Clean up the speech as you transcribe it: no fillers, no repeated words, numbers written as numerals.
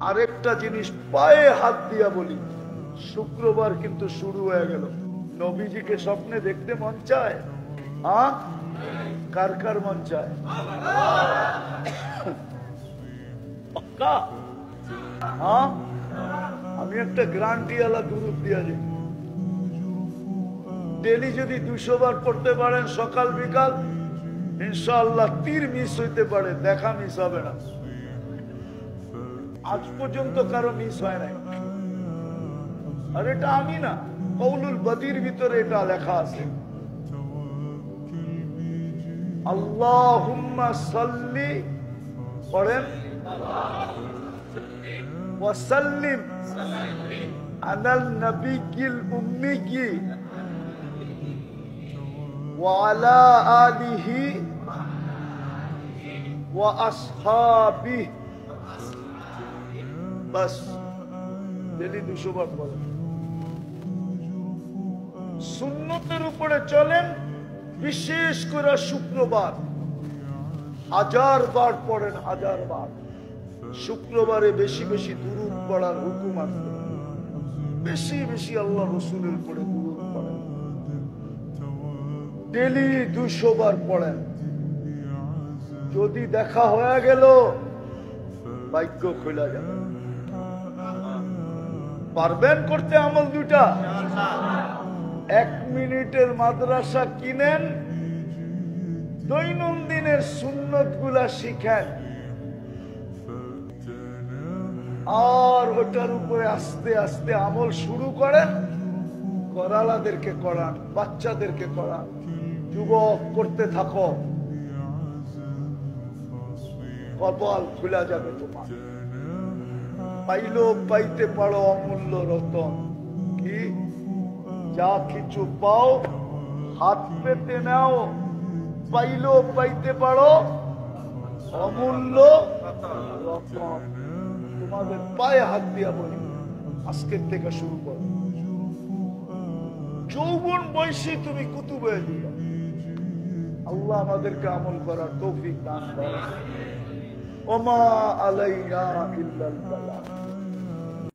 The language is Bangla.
আরেকটা জিনিস পায়ে হাত দিয়া বলি, শুক্রবার কিন্তু শুরু হয়ে গেল। নবীজিকে স্বপ্নে দেখতে মন চায়? হ্যাঁ, কার কার মন চায়? হ্যাঁ, আমি একটা গ্রান্টিওয়ালা দুরূদ দিয়া যাই। ডেলি যদি 200 বার পড়তে পারেন সকাল বিকাল, ইনশাআল্লাহ তীর মিস হইতে পারে, দেখা মিস হবে না। আজ পর্যন্ত কারো মিস হয় নাই। আর এটা আমি না, কৌলুল বদির ভিতরে এটা লেখা আছে। আল্লাহুম্মা সাল্লি, পড়েন, ওয়া সাল্লিম আলাল নবিয়্যিল উম্মিয়্যি ওয়া আলা আলিহি ওয়া আসহাবিহি। বাস, ডেলি 200 বার পড়েন। সুন্নতের উপরে চলেন, বিশেষ করে শুক্রবার 1000 বার পড়েন, 1000 বার। শুক্রবারে বেশি বেশি দুরূদ পড়ার হুকুম আছে। বেশি বেশি আল্লাহ রসুলের উপরে দুরূদ পড়েন, ডেলি 200 বার পড়েন। যদি দেখা হয়ে গেল, ভাগ্য খোলা যাবে। পারবেন করতে আমল দুটা? 1 মিনিটের মাদ্রাসা কিনেন, দৈনন্দিনের সুন্নত গুলা শিখেন, আর ওটার উপরে আস্তে আস্তে আমল শুরু করেন। করালাদেরকে করান, বাচ্চাদেরকে করান, যুবক করতে থাকো, কপাল খোলা যাবে তোমার। পাইলো পাইতে পারো অমূল্য রতন। কি যা কিছু পাও হাত পেতে নাও, পাইলো পাইতে পারো অমূল্য রতন। তোমাদের পায়ে হাত দিয়া বলি, আজকের থেকে শুরু করো। যৌবন বয়সী তুমি কুতুব হয়ে দিও। আল্লাহ আমাদেরকে আমল করার তৌফিক দান করেন। ওমা আলাইনা ইল্লাল বালাগ।